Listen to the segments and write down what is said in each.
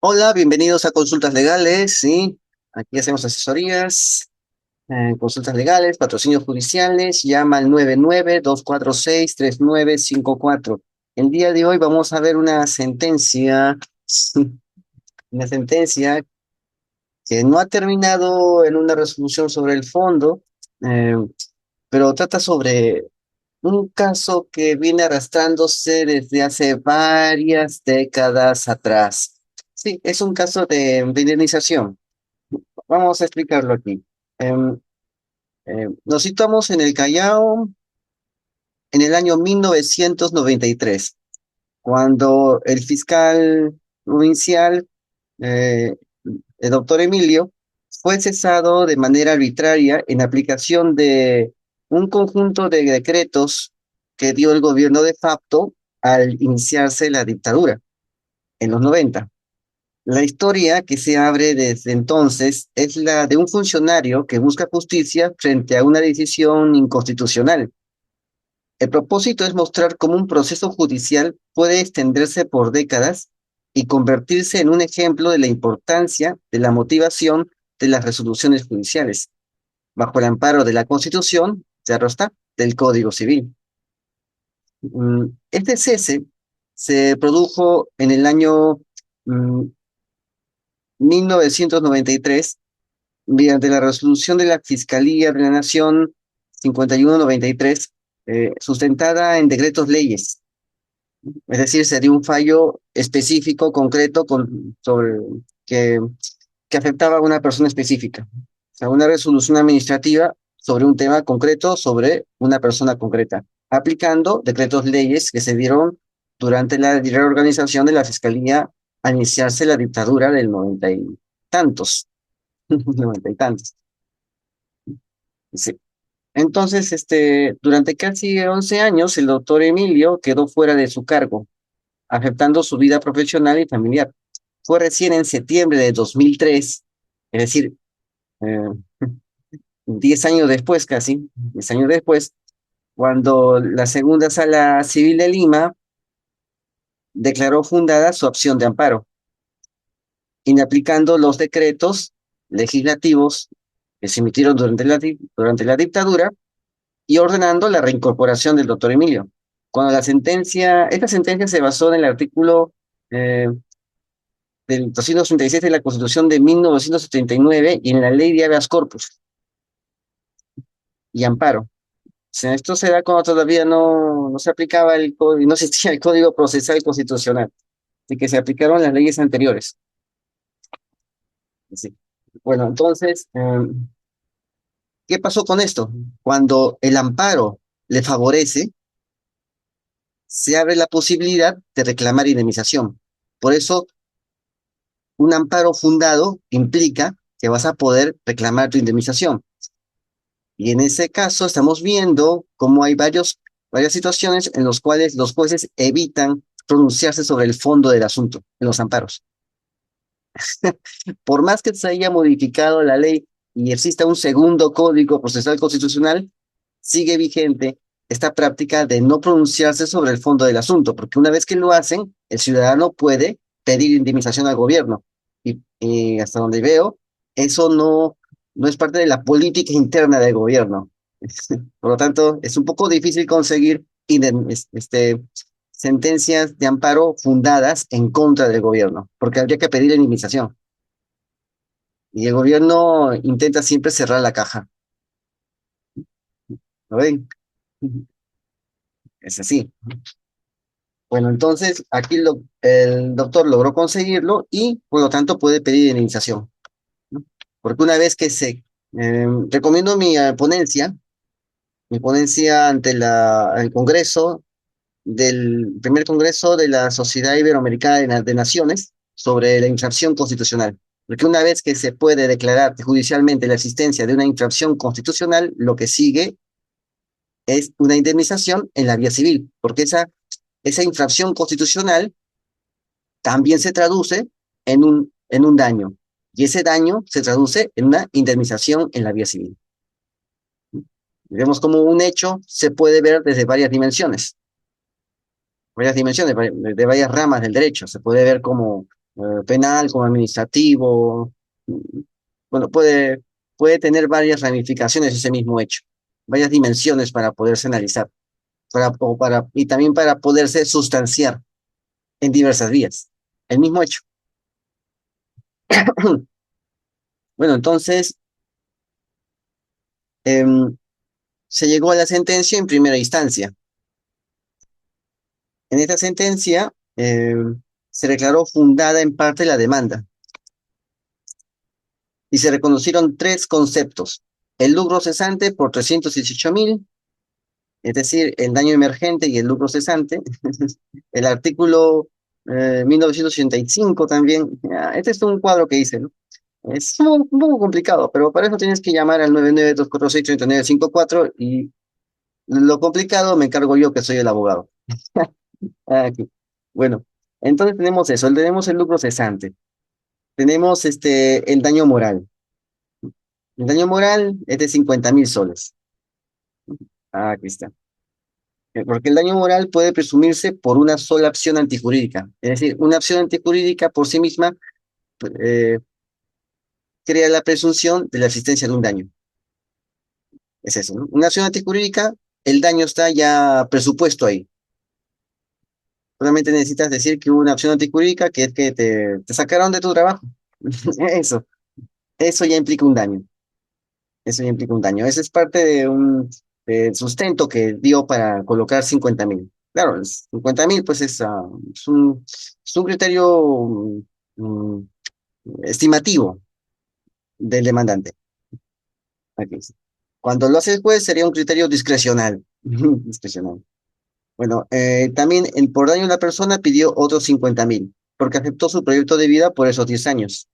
Hola, bienvenidos a Consultas Legales, ¿sí? Aquí hacemos asesorías, consultas legales, patrocinios judiciales, llama al 99-246-3954. El día de hoy vamos a ver una sentencia, una sentencia que no ha terminado en una resolución sobre el fondo, eh, pero trata sobre un caso que viene arrastrándose desde hace varias décadas atrás. Sí, es un caso de indemnización. Vamos a explicarlo aquí. Em, Nos situamos en el Callao en el año 1993, cuando el fiscal provincial, eh, el doctor Emilio, fue cesado de manera arbitraria en aplicación de un conjunto de decretos que dio el gobierno de facto al iniciarse la dictadura en los 90. La historia que se abre desde entonces es la de un funcionario que busca justicia frente a una decisión inconstitucional. El propósito es mostrar cómo un proceso judicial puede extenderse por décadas y convertirse en un ejemplo de la importancia de la motivación de las resoluciones judiciales, bajo el amparo de la Constitución, claro está, del Código Civil. Este cese se produjo en el año mm, 1993 mediante la resolución de la Fiscalía de la Nación 5193, sustentada en decretos leyes. Es decir, se dio un fallo específico, concreto, que, que afectaba a una persona específica. O sea, una resolución administrativa sobre un tema concreto, sobre una persona concreta, aplicando decretos leyes que se dieron durante la reorganización de la Fiscalía al iniciarse la dictadura del noventa y tantos, noventa y tantos. Sí. Entonces, durante casi 11 años, el doctor Emilio quedó fuera de su cargo, afectando su vida profesional y familiar. Fue recién en septiembre de 2003, es decir, eh, 10 años después, casi, 10 años después, cuando la segunda sala civil de Lima declaró fundada su opción de amparo, inaplicando los decretos legislativos que se emitieron durante la dictadura y ordenando la reincorporación del doctor Emilio. Esta sentencia se basó en el artículo eh, del 236 de la Constitución de 1979 y en la ley de habeas corpus y amparo. O sea, esto se da cuando todavía no se aplicaba el código, no existía el Código Procesal Constitucional, y que se aplicaron las leyes anteriores. Sí. Bueno, entonces, ¿qué pasó con esto? Cuando el amparo le favorece, se abre la posibilidad de reclamar indemnización. Por eso, un amparo fundado implica que vas a poder reclamar tu indemnización. Y en ese caso estamos viendo cómo hay varias situaciones en las cuales los jueces evitan pronunciarse sobre el fondo del asunto en los amparos. Por más que se haya modificado la ley y exista un segundo código procesal constitucional, sigue vigente esta práctica de no pronunciarse sobre el fondo del asunto, porque una vez que lo hacen, el ciudadano puede pedir indemnización al gobierno. Y hasta donde veo, eso no es parte de la política interna del gobierno. Por lo tanto, es un poco difícil conseguir sentencias de amparo fundadas en contra del gobierno, porque habría que pedir indemnización. Y el gobierno intenta siempre cerrar la caja. ¿Lo ven? Es así. Bueno, entonces aquí el doctor logró conseguirlo y por lo tanto puede pedir indemnización, ¿no? Porque una vez que recomiendo mi ponencia ante el Congreso, del primer Congreso de la Sociedad Iberoamericana de Naciones sobre la infracción constitucional. Porque una vez que se puede declarar judicialmente la existencia de una infracción constitucional, lo que sigue es una indemnización en la vía civil, porque esa infracción constitucional también se traduce en un daño, y ese daño se traduce en una indemnización en la vía civil. Vemos como un hecho se puede ver desde varias dimensiones, de varias ramas del derecho. Se puede ver como penal como administrativo. Bueno, puede tener varias ramificaciones ese mismo hecho, varias dimensiones para poderse analizar, y también para poderse sustanciar en diversas vías. El mismo hecho. Bueno, entonces em, se llegó a la sentencia en primera instancia. En esta sentencia se declaró fundada en parte la demanda y se reconocieron tres conceptos. El lucro cesante por 318.000, es decir, el daño emergente y el lucro cesante. El artículo 1985 también. Este es un cuadro que hice, ¿no? Es un poco complicado, pero para eso tienes que llamar al 992463954 y lo complicado me encargo yo, que soy el abogado. Aquí. Bueno, entonces tenemos eso, tenemos el lucro cesante, tenemos el daño moral. El daño moral es de 50.000 soles. Aquí está. Porque el daño moral puede presumirse por una sola acción antijurídica. Es decir, una acción antijurídica por sí misma eh, crea la presunción de la existencia de un daño. Es eso, ¿no? Una acción antijurídica, el daño está ya presupuesto ahí. Solamente necesitas decir que hubo una acción antijurídica, que es que te sacaron de tu trabajo. Eso, eso ya implica un daño. Eso ya implica un daño. Ese es parte de un sustento que dio para colocar 50.000. Claro, 50.000 pues es un criterio mm, estimativo del demandante. Aquí dice. Cuando lo hace el juez sería un criterio discrecional. Discrecional. Bueno, también el por daño a la persona pidió otros 50.000, porque aceptó su proyecto de vida por esos 10 años.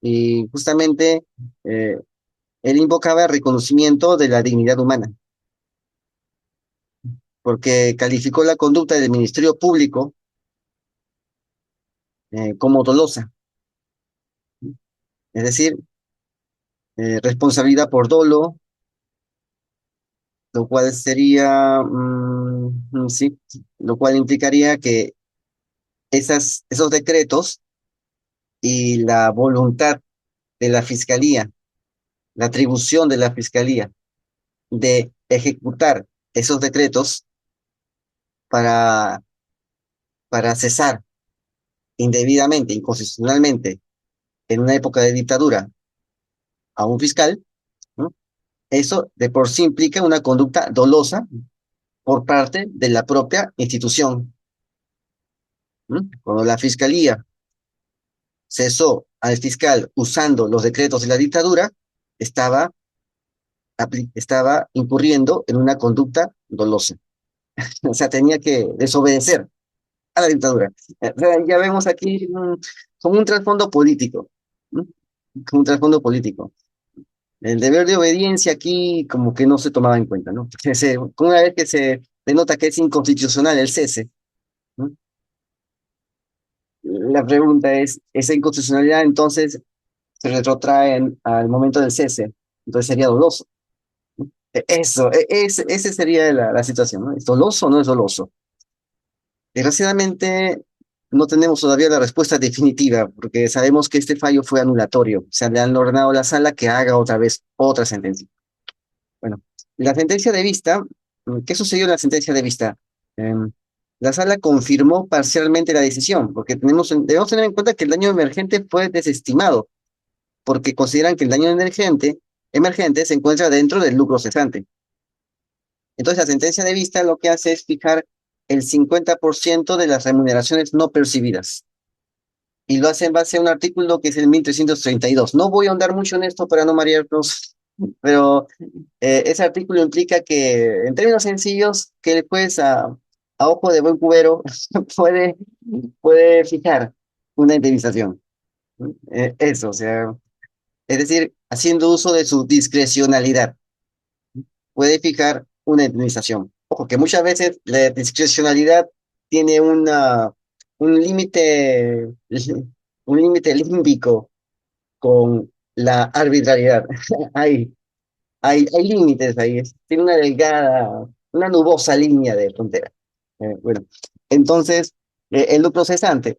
Y justamente eh, él invocaba el reconocimiento de la dignidad humana, porque calificó la conducta del Ministerio Público como dolosa, es decir, responsabilidad por dolo, lo cual sería, sí, lo cual implicaría que esos decretos y la voluntad de la Fiscalía, la atribución de la Fiscalía de ejecutar esos decretos para, para cesar indebidamente, inconstitucionalmente, en una época de dictadura a un fiscal, ¿no? Eso de por sí implica una conducta dolosa por parte de la propia institución, ¿no? Cuando la Fiscalía cesó al fiscal usando los decretos de la dictadura, estaba, estaba incurriendo en una conducta dolosa. O sea, tenía que desobedecer a la dictadura. O sea, ya vemos aquí como un trasfondo político, ¿no? Como un trasfondo político. El deber de obediencia aquí como que no se tomaba en cuenta, ¿no? Una vez que se denota que es inconstitucional el cese, ¿no? La pregunta es, ¿esa inconstitucionalidad entonces se retrotrae al momento del cese? Entonces sería doloso. Eso, ese sería la situación, ¿no? ¿Es doloso o no es doloso? Desgraciadamente, no tenemos todavía la respuesta definitiva, porque sabemos que este fallo fue anulatorio. O sea, le han ordenado a la sala que haga otra vez otra sentencia. Bueno, la sentencia de vista, ¿qué sucedió en la sentencia de vista? La sala confirmó parcialmente la decisión, porque debemos tener en cuenta que el daño emergente fue desestimado, porque consideran que el daño emergente se encuentra dentro del lucro cesante. Entonces, la sentencia de vista lo que hace es fijar el 50% de las remuneraciones no percibidas. Y lo hace en base a un artículo que es el 1332. No voy a ahondar mucho en esto para no marearnos, pero ese artículo implica que, en términos sencillos, que el juez a ojo de buen cubero puede, puede fijar una indemnización. Eso, o sea, es decir, haciendo uso de su discrecionalidad, puede fijar una indemnización. Ojo, que muchas veces la discrecionalidad tiene un límite, un límite límbico con la arbitrariedad. Hay, hay límites ahí, tiene una delgada, una nubosa línea de frontera. Bueno, entonces, el lucro cesante.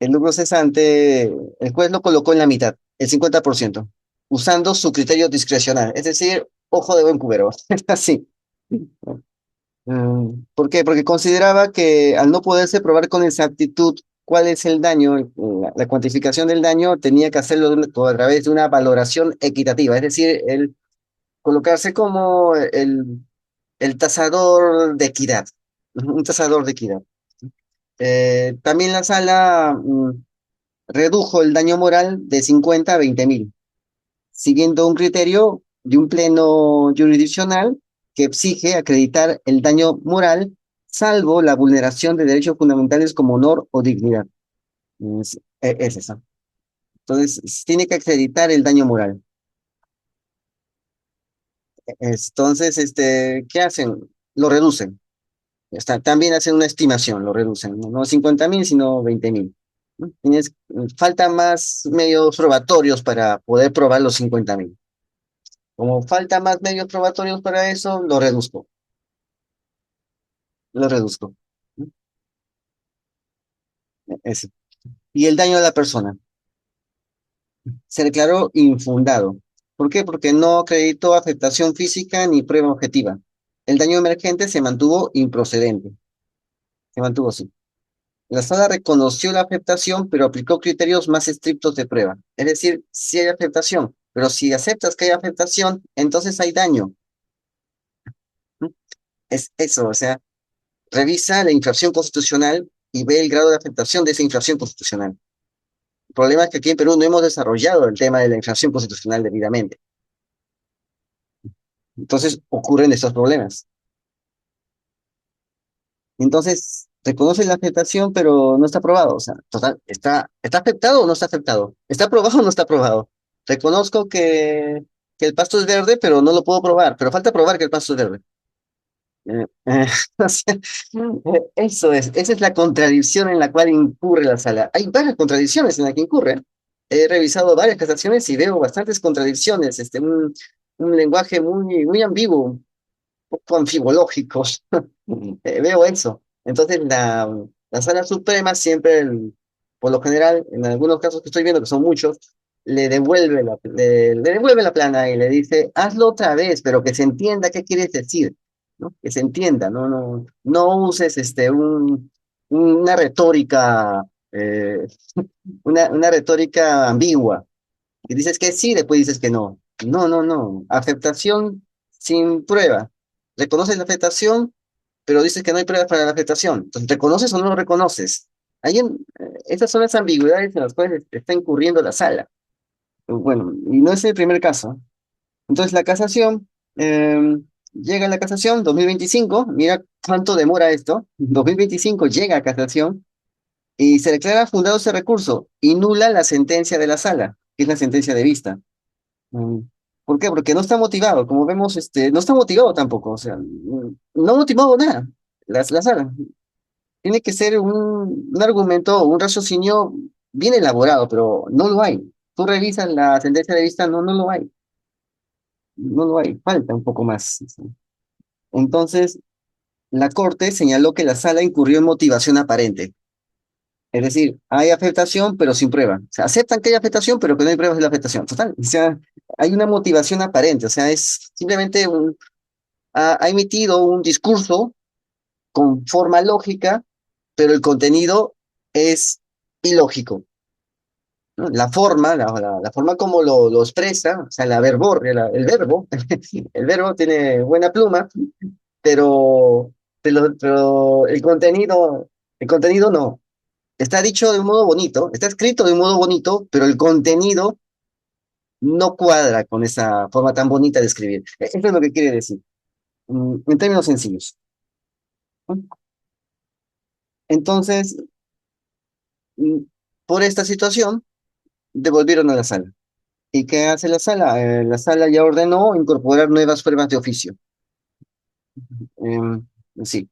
El lucro cesante, el juez lo colocó en la mitad, el 50%, usando su criterio discrecional, es decir, ojo de buen cubero, así. ¿Por qué? Porque consideraba que al no poderse probar con exactitud cuál es el daño, la cuantificación del daño, tenía que hacerlo a través de una valoración equitativa, es decir, el colocarse como el tasador de equidad, un tasador de equidad. También la sala redujo el daño moral de 50 a 20.000, siguiendo un criterio de un pleno jurisdiccional que exige acreditar el daño moral, salvo la vulneración de derechos fundamentales como honor o dignidad. Es eso. Entonces, tiene que acreditar el daño moral. Entonces, ¿qué hacen? Lo reducen. También hacen una estimación, lo reducen. No 50.000, sino 20.000. ¿No? Falta más medios probatorios para poder probar los 50.000. Como falta más medios probatorios para eso, lo reduzco. Eso. Y el daño a la persona se declaró infundado. ¿Por qué? Porque no acreditó afectación física ni prueba objetiva. El daño emergente se mantuvo improcedente. Se mantuvo así. La sala reconoció la afectación, pero aplicó criterios más estrictos de prueba. Es decir, si hay afectación, pero si aceptas que hay afectación, entonces hay daño. ¿Mm? Es eso, o sea, revisa la infracción constitucional y ve el grado de afectación de esa infracción constitucional. El problema es que aquí en Perú no hemos desarrollado el tema de la infracción constitucional debidamente. Entonces ocurren estos problemas. Entonces, reconoce la afectación, pero no está aprobado. O sea, total, ¿está afectado o no está afectado? ¿Está aprobado o no está aprobado? Reconozco que el pasto es verde, pero no lo puedo probar. Pero falta probar que el pasto es verde. O sea, esa es la contradicción en la cual incurre la sala. Hay varias contradicciones en las que incurre. He revisado varias casaciones y veo bastantes contradicciones, un lenguaje muy, muy ambiguo, un poco anfibológico. Veo eso. Entonces, la sala suprema siempre, por lo general, en algunos casos que estoy viendo, que son muchos, le devuelve la plana y le dice, hazlo otra vez, pero que se entienda qué quieres decir, ¿no? Que se entienda, no uses una retórica, una retórica ambigua. Y dices que sí, después dices que no. No, no, no. Aceptación sin prueba. Reconoces la aceptación, pero dices que no hay pruebas para la aceptación. Entonces, ¿reconoces o no lo reconoces? Esas son las ambigüedades en las cuales está incurriendo la sala. Bueno, y no es el primer caso. Entonces, la casación, llega a la casación 2025, mira cuánto demora esto. 2025 llega a casación y se declara fundado ese recurso y nula la sentencia de la sala, que es la sentencia de vista. Mm, ¿Por qué? Porque no está motivado, como vemos, no está motivado tampoco, o sea, no ha motivado nada la sala. Tiene que ser un argumento, un raciocinio bien elaborado, pero no lo hay. Tú revisas la sentencia de vista, no, no lo hay, falta un poco más. Entonces, la Corte señaló que la sala incurrió en motivación aparente. Es decir, hay afectación, pero sin prueba. O sea, aceptan que hay afectación, pero que no hay pruebas de la afectación. Total. O sea, hay una motivación aparente. O sea, es simplemente ha emitido un discurso con forma lógica, pero el contenido es ilógico, ¿no? La forma como lo expresa, o sea, el verbo, el verbo tiene buena pluma, pero, pero el contenido no. Está dicho de un modo bonito, está escrito de un modo bonito, pero el contenido no cuadra con esa forma tan bonita de escribir. Eso es lo que quiere decir, en términos sencillos. Entonces, mm, por esta situación, devolvieron a la sala. ¿Y qué hace la sala? La sala ya ordenó incorporar nuevas pruebas de oficio. Em, sí.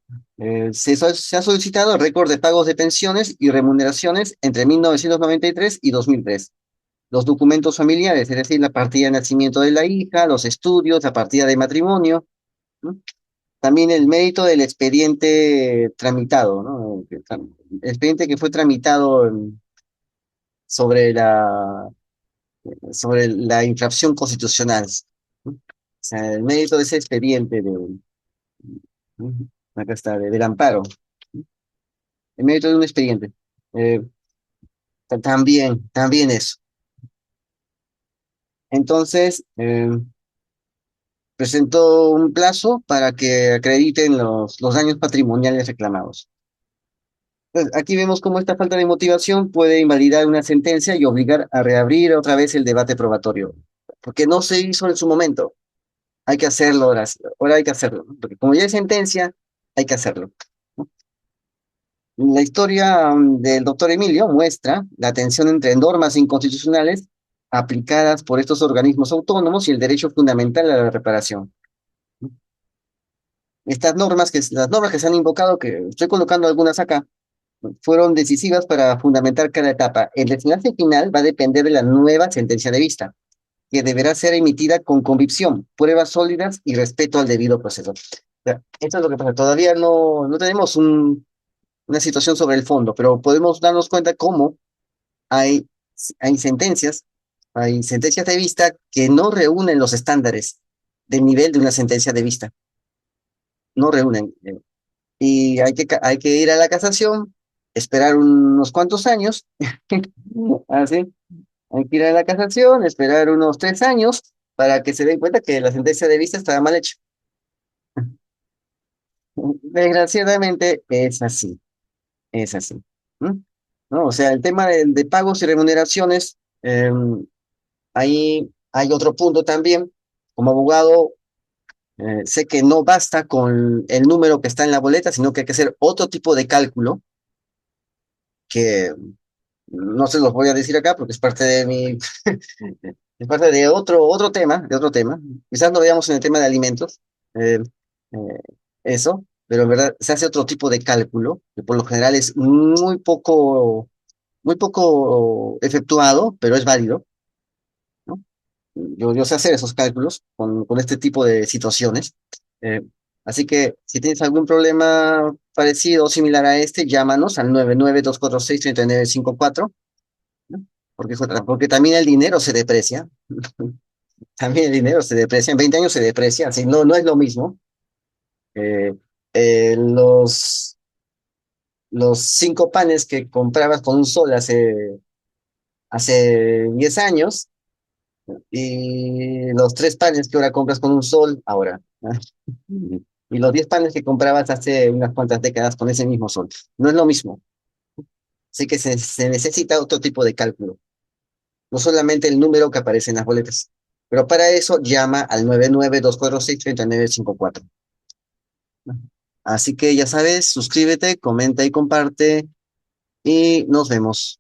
Se ha solicitado el récord de pagos de pensiones y remuneraciones entre 1993 y 2003. Los documentos familiares, es decir, la partida de nacimiento de la hija, los estudios, la partida de matrimonio, ¿no? También el mérito del expediente tramitado, ¿no? El expediente que fue tramitado, sobre la infracción constitucional. ¿No? O sea, el mérito de ese expediente acá está, del amparo, el mérito de un expediente. Eh, también eso. Entonces, presentó un plazo para que acrediten los daños patrimoniales reclamados. Entonces, aquí vemos cómo esta falta de motivación puede invalidar una sentencia y obligar a reabrir otra vez el debate probatorio, porque no se hizo en su momento. Hay que hacerlo ahora, ahora hay que hacerlo, ¿no? Porque como ya hay sentencia, hay que hacerlo. ¿No? La historia del doctor Emilio muestra la tensión entre normas inconstitucionales aplicadas por estos organismos autónomos y el derecho fundamental a la reparación. Las normas que se han invocado, que estoy colocando algunas acá, fueron decisivas para fundamentar cada etapa. El desenlace final va a depender de la nueva sentencia de vista, que deberá ser emitida con convicción, pruebas sólidas y respeto al debido proceso. O sea, esto es lo que pasa. Todavía no tenemos una situación sobre el fondo, pero podemos darnos cuenta cómo hay, hay sentencias, hay sentencias de vista que no reúnen los estándares del nivel de una sentencia de vista. No reúnen. Y hay que ir a la casación, esperar unos cuantos años, así, hay que ir a la casación, esperar unos 3 años para que se den cuenta que la sentencia de vista estaba mal hecha. Desgraciadamente es así, es así. ¿Mm? ¿No? O sea, el tema de pagos y remuneraciones, ahí hay otro punto también. Como abogado, sé que no basta con el número que está en la boleta, sino que hay que hacer otro tipo de cálculo que no se los voy a decir acá porque es parte de es parte de de otro tema. Quizás lo veamos en el tema de alimentos, eh, eh, eso, pero en verdad se hace otro tipo de cálculo, que por lo general es muy poco efectuado, pero es válido, ¿no? Yo sé hacer esos cálculos con este tipo de situaciones. eh, Así que si tienes algún problema parecido o similar a este, llámanos al 992463954, ¿no? Porque también el dinero se deprecia, también el dinero se deprecia, en 20 años se deprecia, así no es lo mismo. Eh, los 5 panes que comprabas con un sol hace 10 años y los 3 panes que ahora compras con un sol ahora, ¿no? Y los 10 panes que comprabas hace unas cuantas décadas con ese mismo sol. No es lo mismo. Así que se necesita otro tipo de cálculo, no solamente el número que aparece en las boletas. Pero para eso llama al 992463954. Así que ya sabes, suscríbete, comenta y comparte y nos vemos.